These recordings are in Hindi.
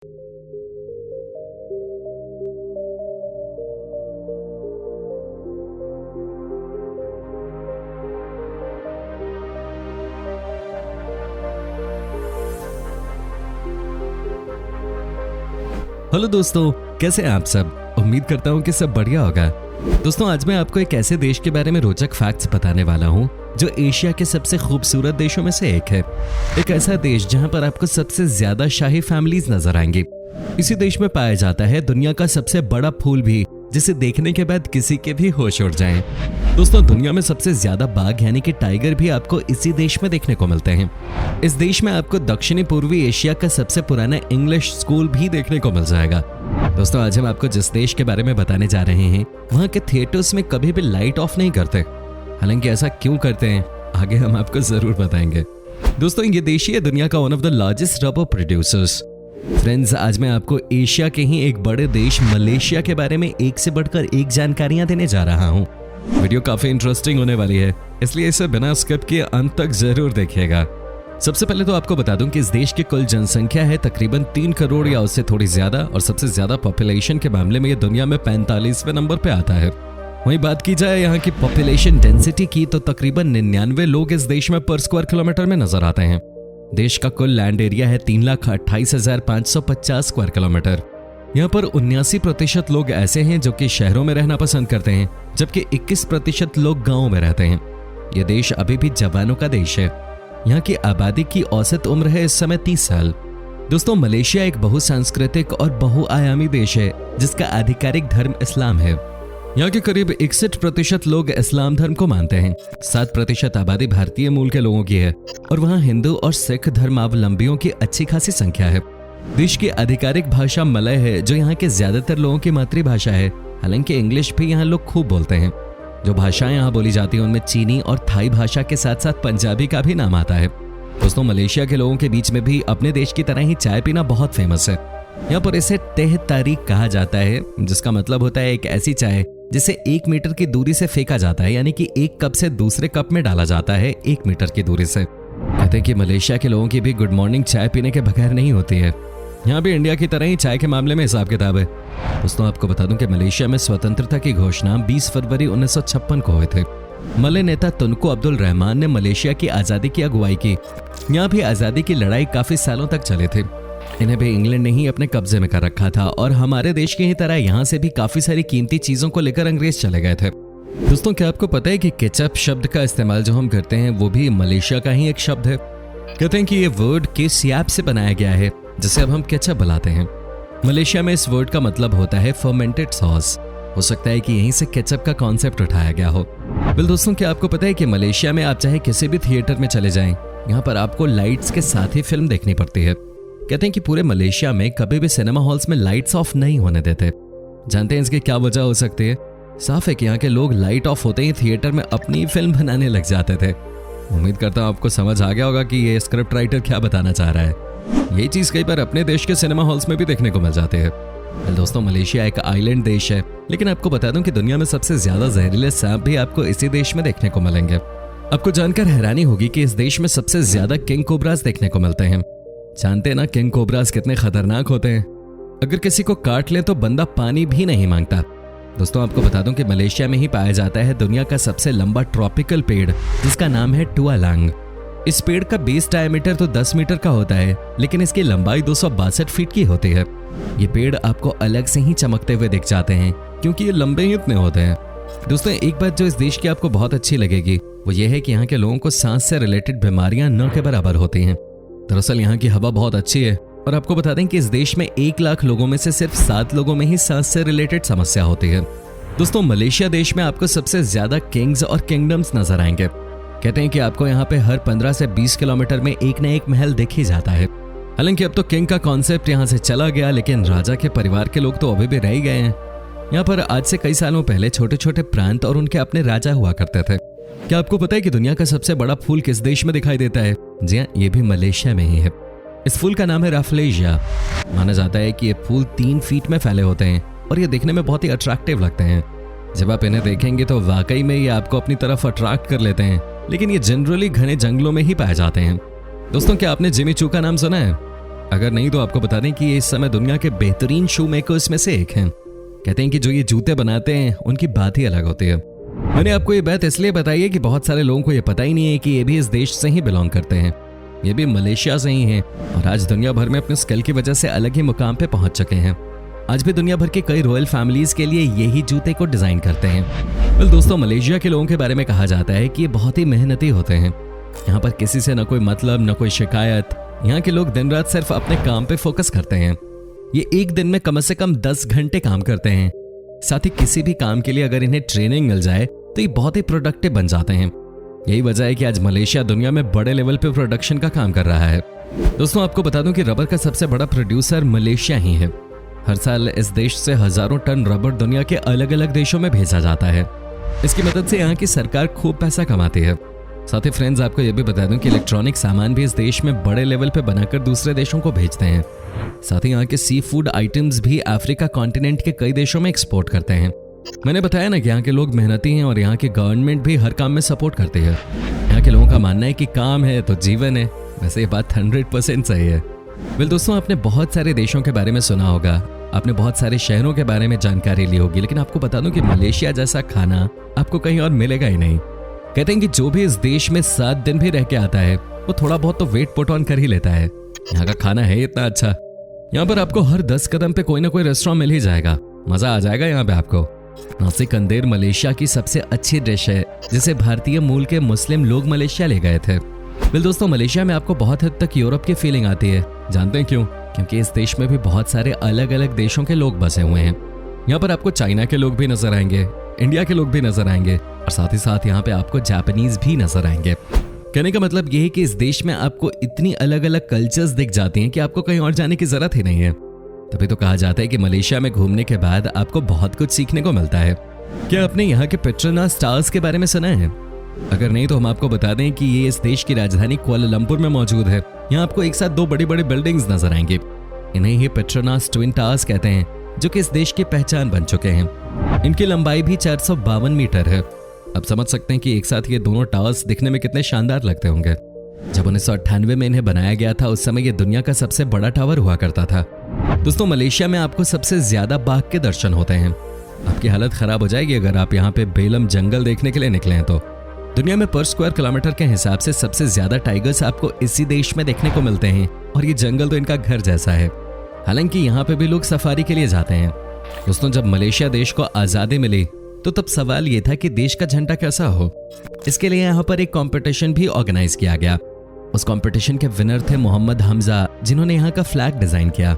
हेलो दोस्तों, कैसे हैं आप सब। उम्मीद करता हूँ कि सब बढ़िया होगा। दोस्तों, आज मैं आपको एक ऐसे देश के बारे में रोचक फैक्ट्स बताने वाला हूँ जो एशिया के सबसे खूबसूरत देशों में से एक है। एक ऐसा देश जहाँ पर आपको सबसे ज्यादा शाही फैमिलीज नजर आएंगी। इसी देश में पाया जाता है दुनिया का सबसे बड़ा फूल भी, जिसे देखने के बाद किसी के भी होश उड़ जाएं। दोस्तों, दुनिया में सबसे ज्यादा बाघ यानी कि टाइगर भी आपको इसी देश में देखने को मिलते हैं। इस देश में आपको दक्षिणी पूर्वी एशिया का सबसे पुराना इंग्लिश स्कूल भी देखने को मिल जाएगा। दोस्तों, आज हम आपको जिस देश के बारे में बताने जा रहे हैं, वहाँ के थिएटर्स में कभी भी लाइट ऑफ नहीं करते। हालांकि ऐसा क्यों करते हैं, आगे हम आपको जरूर बताएंगे। दोस्तों, ये देश ही है दुनिया का one of the largest rubber producers. Friends, आज मैं आपको एशिया के ही एक बड़े देश मलेशिया के बारे में एक से बढ़कर एक जानकारियां देने जा रहा हूं। वीडियो काफी इंटरेस्टिंग होने वाली है, इसलिए इसे बिना स्किप किए अंत तक जरूर देखिएगा। सबसे पहले तो आपको बता दूं कि इस देश की कुल जनसंख्या है तकरीबन 3 करोड़ या उससे थोड़ी ज्यादा, और सबसे ज्यादा पॉपुलेशन के मामले में ये दुनिया में 45वें नंबर पे आता है। वहीं बात की जाए यहाँ की पॉपुलेशन डेंसिटी की, तो तकरीबन 99 लोग इस देश में पर स्क्वायर किलोमीटर में नजर आते हैं। देश का कुल लैंड एरिया है 3,28,550 स्क्वायर किलोमीटर। यहाँ पर 79% लोग ऐसे हैं जो कि शहरों में रहना पसंद करते हैं, जबकि 21% लोग गांवों में रहते हैं। यह देश अभी भी जवानों का देश है। यहाँ की आबादी की औसत उम्र है इस समय 30 साल। दोस्तों, मलेशिया एक बहुसांस्कृतिक और बहुआयामी देश है जिसका आधिकारिक धर्म इस्लाम है। यहाँ के करीब 61% लोग इस्लाम धर्म को मानते हैं। 7% आबादी भारतीय मूल के लोगों की है, और वहाँ हिंदू और सिख धर्मावलंबियों की अच्छी खासी संख्या है। देश की आधिकारिक भाषा मलय है, जो यहाँ के ज्यादातर लोगों की मातृभाषा है। हालांकि इंग्लिश भी यहाँ लोग खूब बोलते हैं। जो भाषाएं यहाँ बोली जाती हैं उनमें चीनी और थाई भाषा के साथ साथ पंजाबी का भी नाम आता है। दोस्तों, मलेशिया के लोगों के बीच में भी अपने देश की तरह ही चाय पीना बहुत फेमस है। यहाँ पर इसे तेह तारीख कहा जाता है, जिसका मतलब होता है एक ऐसी चाय जिसे 1 मीटर की दूरी से फेंका जाता है, यानी कि एक कप से दूसरे कप में डाला जाता है 1 मीटर की दूरी से। कहते हैं कि मलेशिया के लोगों की भी गुड मॉर्निंग चाय पीने के बगैर नहीं होती है। यहाँ भी इंडिया की तरह ही चाय के मामले में हिसाब किताब है। दोस्तों, आपको बता दूं कि मलेशिया में स्वतंत्रता की घोषणा 20 फरवरी 1956 को हुए थे। मलय नेता तुनकू अब्दुल रहमान ने मलेशिया की आज़ादी की अगुवाई की। यहाँ भी आज़ादी की लड़ाई काफी सालों तक चले थे। इन्हें भी इंग्लैंड ने ही अपने कब्जे में कर रखा था, और हमारे देश की ही तरह यहाँ से भी काफी सारी कीमती चीजों को लेकर अंग्रेज चले गए थे। दोस्तों, क्या आपको पता है कि केचप शब्द का इस्तेमाल जो हम करते हैं वो भी मलेशिया का ही एक शब्द है। कहते हैं कि ये वर्ड केसियाप से बनाया गया है, जिसे अब हम केचप बुलाते हैं। मलेशिया में इस वर्ड का मतलब होता है फर्मेंटेड सॉस। हो सकता है कि यहीं से केचप का कॉन्सेप्ट उठाया गया हो। वेल दोस्तों, क्या आपको पता है कि मलेशिया में आप चाहे किसी भी थिएटर में चले जाएं, यहाँ पर आपको लाइट्स के साथ ही फिल्म देखनी पड़ती है। कहते हैं कि पूरे मलेशिया में कभी भी सिनेमा हॉल्स में लाइट्स ऑफ नहीं होने देते। जानते हैं इसकी क्या वजह हो सकती है? साफ है कि यहाँ के लोग लाइट ऑफ होते ही थिएटर में अपनी फिल्म बनाने लग जाते थे। उम्मीद करता हूँ आपको समझ आ गया होगा कि ये स्क्रिप्ट राइटर क्या बताना चाह रहा है। यही चीज कई बार अपने देश के सिनेमा हॉल्स में भी देखने को मिल जाते हैं। दोस्तों, मलेशिया एक आइलैंड देश है, लेकिन आपको बता दूं कि दुनिया में सबसे ज्यादा जहरीले सांप भी आपको इसी देश में देखने को मिलेंगे। आपको जानकर हैरानी होगी कि इस देश में सबसे ज्यादा किंग कोबराज देखने को मिलते हैं। जानते हैं ना किंग कोबराज कितने खतरनाक होते हैं? अगर किसी को काट ले तो बंदा पानी भी नहीं मांगता। दोस्तों, आपको बता दूं कि मलेशिया में ही पाया जाता है दुनिया का सबसे लंबा ट्रॉपिकल पेड़, जिसका नाम है टुआलांग। इस पेड़ का बेस डायमीटर तो 10 मीटर का होता है, लेकिन इसकी लंबाई 262 फीट की होती है। ये पेड़ आपको अलग से ही चमकते हुए दिख जाते हैं, क्योंकि ये लंबे ही इतने होते हैं। दोस्तों, एक बात जो इस देश की आपको बहुत अच्छी लगेगी वो ये है कि यहाँ के लोगों को सांस से रिलेटेड बीमारियां न के बराबर होती हैं। दरअसल यहाँ की हवा बहुत अच्छी है, और आपको बता दें कि इस देश में 1 लाख लोगों में से सिर्फ 7 लोगों में ही सांस से रिलेटेड समस्या होती है। दोस्तों, मलेशिया देश में आपको सबसे ज्यादा किंग्स और किंगडम्स नजर आएंगे। कहते हैं कि आपको यहाँ पे हर 15 से 20 किलोमीटर में एक न एक महल देख ही जाता है। हालांकि अब तो किंग का कॉन्सेप्ट यहाँ से चला गया, लेकिन राजा के परिवार के लोग तो अभी भी रह ही गए हैं। यहाँ पर आज से कई सालों पहले छोटे छोटे प्रांत और उनके अपने राजा हुआ करते थे। क्या आपको पता है कि दुनिया का सबसे बड़ा फूल किस देश में दिखाई देता है? जी हाँ, ये भी मलेशिया में ही है। इस फूल का नाम है राफ्लेशिया। माना जाता है कि ये फूल 3 फीट में फैले होते हैं, और ये देखने में बहुत ही अट्रैक्टिव लगते हैं। जब आप इन्हें देखेंगे तो वाकई में ये आपको अपनी तरफ अट्रैक्ट कर लेते हैं, लेकिन ये जनरली घने जंगलों में ही पाए जाते हैं। दोस्तों, क्या आपने जिमी चू का नाम सुना है? अगर नहीं तो आपको बता दें कि ये इस समय दुनिया के बेहतरीन शू मेकर्स में से एक हैं। कहते हैं कि जो ये जूते बनाते हैं उनकी बात ही अलग होती है। मैंने आपको ये बात इसलिए बताई है कि बहुत सारे लोगों को ये पता ही नहीं है कि ये भी इस देश से ही बिलोंग करते हैं, ये भी मलेशिया से ही हैं और आज दुनिया भर में अपने स्किल की वजह से अलग ही मुकाम पे पहुंच चुके हैं। आज भी दुनिया भर के कई रॉयल फैमिलीज के लिए यही जूते को डिजाइन करते हैं। दोस्तों, मलेशिया के लोगों के बारे में कहा जाता है कि ये बहुत ही मेहनती होते हैं। यहाँ पर किसी से न कोई मतलब न कोई शिकायत। यहाँ के लोग दिन रात सिर्फ अपने काम पे फोकस करते हैं। ये एक दिन में कम से कम 10 घंटे काम करते हैं। साथ ही किसी भी काम के लिए अगर इन्हें ट्रेनिंग मिल जाए तो ये बहुत ही प्रोडक्टिव बन जाते हैं। यही वजह है कि आज मलेशिया दुनिया में बड़े लेवल पे प्रोडक्शन का काम कर रहा है। दोस्तों, आपको बता दूं कि रबर का सबसे बड़ा प्रोड्यूसर मलेशिया ही है। हर साल इस देश से हजारों टन रबर दुनिया के अलग अलग देशों में भेजा जाता है। इसकी मदद से यहाँ की सरकार खूब पैसा कमाती है। साथ ही फ्रेंड्स, आपको यह भी बता दूं कि इलेक्ट्रॉनिक सामान भी इस देश में बड़े लेवल पे बनाकर दूसरे देशों को भेजते हैं। साथ ही यहाँ के सी फूड आइटम्स भी अफ्रीका कॉन्टिनेंट के कई देशों में एक्सपोर्ट करते हैं। मैंने बताया ना कि यहाँ के लोग मेहनती हैं और यहाँ की गवर्नमेंट भी हर काम में सपोर्ट करती है। यहाँ के लोगों का मानना है कि काम है तो जीवन है। वैसे ये बात 100% सही है। दोस्तों, आपने बहुत सारे देशों के बारे में सुना होगा, आपने बहुत सारे शहरों के बारे में जानकारी ली होगी, लेकिन आपको बता दूं कि मलेशिया जैसा खाना आपको कहीं और मिलेगा ही नहीं। कहते हैं कि जो भी इस देश में 7 दिन भी रह के आता है वो थोड़ा बहुत तो वेट पुट ऑन कर ही लेता है। यहाँ का खाना है इतना अच्छा। यहाँ पर आपको हर 10 कदम पे कोई ना कोई रेस्टोरेंट मिल ही जाएगा। मजा आ जाएगा यहाँ पे आपको। नासी कंदेर मलेशिया की सबसे अच्छी डिश है जिसे भारतीय मूल के मुस्लिम लोग मलेशिया ले गए थे। दोस्तों, मलेशिया में आपको बहुत हद तक यूरोप की फीलिंग आती है। जानते हैं क्यों? क्योंकि इस देश में भी बहुत सारे अलग अलग देशों के लोग बसे हुए हैं। यहाँ पर आपको चाइना के लोग भी नजर आएंगे, इंडिया के लोग भी नजर आएंगे और साथ ही साथ यहाँ पे आपको जापानीज भी नजर आएंगे। कहने का मतलब यह है कि इस देश में आपको इतनी अलग अलग कल्चर्स दिख जाती हैं कि आपको कहीं और जाने की जरूरत ही नहीं है। तभी तो कहा जाता है कि मलेशिया में घूमने के बाद आपको बहुत कुछ सीखने को मिलता है। क्या आपने यहाँ के पेट्रोनास टावर्स के बारे में सुना है? अगर नहीं तो हम आपको बता दें कि ये इस देश की राजधानी कुआलालंपुर में मौजूद है। यहाँ आपको एक साथ 2 बड़ी बड़ी बिल्डिंग्स नजर आएंगे। इन्हें ही पेट्रोनास ट्विन टावर्स कहते हैं, जो कि इस देश की पहचान बन चुके हैं। इनकी लंबाई भी 452 मीटर है। अब समझ सकते हैं कि एक साथ ये दोनों टावर्स दिखने में कितने शानदार लगते होंगे। जब 1998 में इन्हें बनाया गया था उस समय ये दुनिया का सबसे बड़ा टावर हुआ करता था। दोस्तों, मलेशिया में आपको सबसे ज्यादा बाघ के दर्शन होते हैं। आपकी हालत खराब हो जाएगी अगर आप यहाँ पे बेलम जंगल देखने के लिए निकले हैं तो। दुनिया में पर स्क्वायर किलोमीटर के हिसाब से सबसे ज्यादा टाइगर्स आपको इसी देश में देखने को मिलते हैं और ये जंगल तो इनका घर जैसा है। हालांकि यहाँ पे भी लोग सफारी के लिए जाते हैं। दोस्तों, जब मलेशिया देश को आजादी मिली तो तब सवाल ये था कि देश का झंडा कैसा हो। इसके लिए यहाँ पर एक कंपटीशन भी ऑर्गेनाइज किया गया। उस कंपटीशन के विनर थे मोहम्मद हमजा, जिन्होंने यहाँ का फ्लैग डिजाइन किया।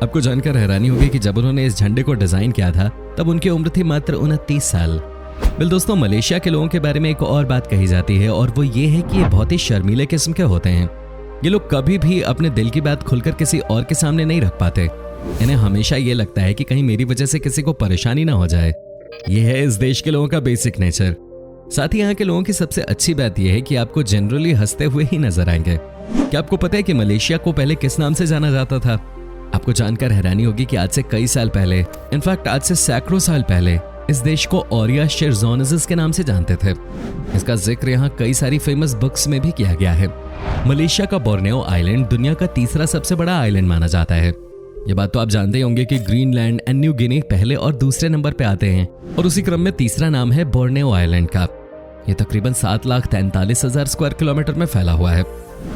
आपको जानकर हैरानी होगी कि जब उन्होंने इस झंडे को डिजाइन किया था तब उनकी उम्र थी मात्र 29 साल। दोस्तों, मलेशिया के लोगों के बारे में एक और बात कही जाती है और वो ये है कि ये बहुत ही शर्मीले किस्म के होते हैं। ये लोग कभी भी अपने दिल की बात खुलकर किसी और के सामने नहीं रख पाते। इन्हें हमेशा ये लगता है कि कहीं मेरी वजह से किसी को परेशानी ना हो जाए। ये है इस देश के लोगों का बेसिक नेचर। साथ ही यहाँ के लोगों की सबसे अच्छी बात यह है कि आपको जनरली हंसते हुए ही नजर आएंगे। क्या आपको पता है कि मलेशिया को पहले किस नाम से जाना जाता था? आपको जानकर हैरानी होगी कि आज से कई साल पहले, इनफैक्ट आज से सैकड़ों साल पहले, इस देश को ओरिया शेरजोनेसिस के नाम से जानते थे। इसका जिक्र यहाँ कई सारी फेमस बुक्स में भी किया गया है। मलेशिया का बोर्नियो आइलैंड दुनिया का तीसरा सबसे बड़ा आइलैंड माना जाता है। ये बात तो आप जानते ही होंगे कि ग्रीनलैंड एंड न्यू गिनी पहले और दूसरे नंबर पे आते हैं और उसी क्रम में तीसरा नाम है बोर्नियो आइलैंड का। ये तकरीबन 7,43,000 स्क्वायर किलोमीटर में फैला हुआ है।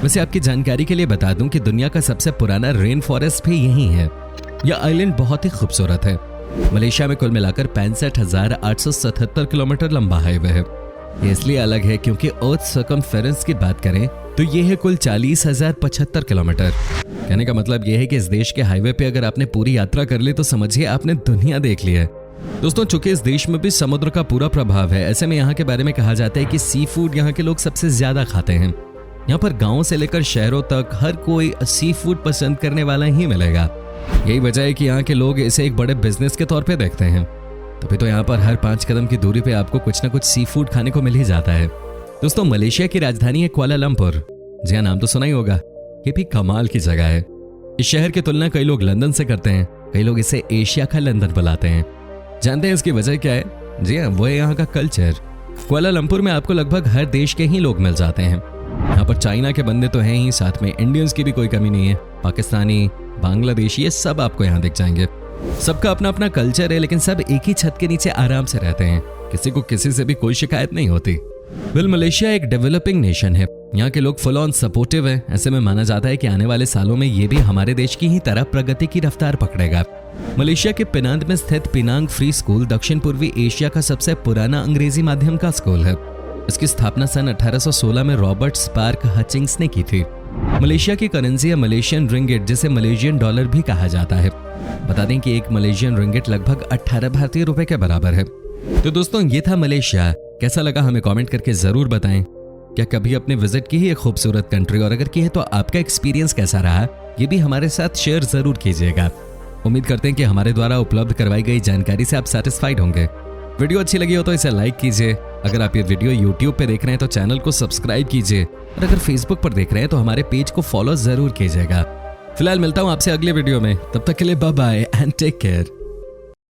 वैसे आपकी जानकारी के लिए बता दूं कि दुनिया का सबसे पुराना रेन फॉरेस्ट भी यही है। यह आइलैंड बहुत ही खूबसूरत है। मलेशिया में कुल मिलाकर 65,877 किलोमीटर लंबा हाईवे है। ये इसलिए अलग है क्योंकि अर्थ सर्कमफेरेंस की बात करें तो ये है कुल 40,075 किलोमीटर। कहने का मतलब ये है कि इस देश के हाईवे पे अगर आपने पूरी यात्रा कर ली तो समझिए आपने दुनिया देख ली है। दोस्तों, चूंकि इस देश में भी समुद्र का पूरा प्रभाव है, ऐसे में यहाँ के बारे में कहा जाता है कि सी फूड यहाँ के लोग सबसे ज्यादा खाते हैं। यहाँ पर गाँव से लेकर शहरों तक हर कोई सी फूड पसंद करने वाला ही मिलेगा। यही वजह है कि यहाँ के लोग इसे एक बड़े बिजनेस के तौर पे देखते हैं। तभी तो यहाँ पर हर 5 कदम की दूरी पे आपको कुछ ना कुछ सी फूड खाने को मिल ही जाता है। दोस्तों, मलेशिया की राजधानी है कुआलालंपुर। जी हाँ, नाम तो सुना ही होगा। ये भी कमाल की जगह है। इस शहर की तुलना कई लोग लंदन से करते हैं। कई लोग इसे एशिया का लंदन बुलाते हैं। जानते हैं इसकी वजह क्या है? जी हाँ, वो है यहाँ का कल्चर। कुआलालंपुर में आपको लगभग हर देश के ही लोग मिल जाते हैं। यहाँ यहाँ पर चाइना के बंदे तो हैं ही, साथ में इंडियंस की भी कोई कमी नहीं है। पाकिस्तानी, बांग्लादेशी, ये सब आपको यहाँ दिख जाएंगे। सबका अपना अपना कल्चर है, लेकिन सब एक ही छत के नीचे आराम से रहते हैं। किसी को किसी से भी कोई शिकायत नहीं होती। मलेशिया एक डेवलपिंग नेशन है। यहाँ के लोग फुल ऑन सपोर्टिव है। ऐसे में माना जाता है कि आने वाले सालों में ये भी हमारे देश की ही तरह प्रगति की रफ्तार पकड़ेगा। मलेशिया के पिनांग में स्थित पिनांग फ्री स्कूल दक्षिण पूर्वी एशिया का सबसे पुराना अंग्रेजी माध्यम का स्कूल है। इसकी स्थापना सन 1816 में रॉबर्ट स्पार्क हचिंग्स ने की थी। मलेशिया की करेंसी है मलेशियन रिंगिट, जिसे मलेशियन डॉलर भी कहा जाता है। बता दें कि एक मलेशियन रिंगिट लगभग 18 भारतीय रुपए के बराबर है। तो दोस्तों, ये था मलेशिया। कैसा लगा हमें कमेंट करके जरूर बताएं। क्या कभी अपने विजिट की ही एक खूबसूरत कंट्री, और अगर की है तो आपका एक्सपीरियंस कैसा रहा, ये भी हमारे साथ शेयर जरूर कीजिएगा। उम्मीद करते हैं कि हमारे द्वारा उपलब्ध करवाई गई जानकारी से आप सेटिस्फाइड होंगे। वीडियो अच्छी लगी हो तो इसे लाइक कीजिए। अगर आप ये वीडियो YouTube पे देख रहे हैं तो चैनल को सब्सक्राइब कीजिए, और अगर Facebook पर देख रहे हैं तो हमारे पेज को फॉलो जरूर कीजिएगा। फिलहाल मिलता हूँ आपसे अगले वीडियो में। तब तक के लिए bye bye and take care.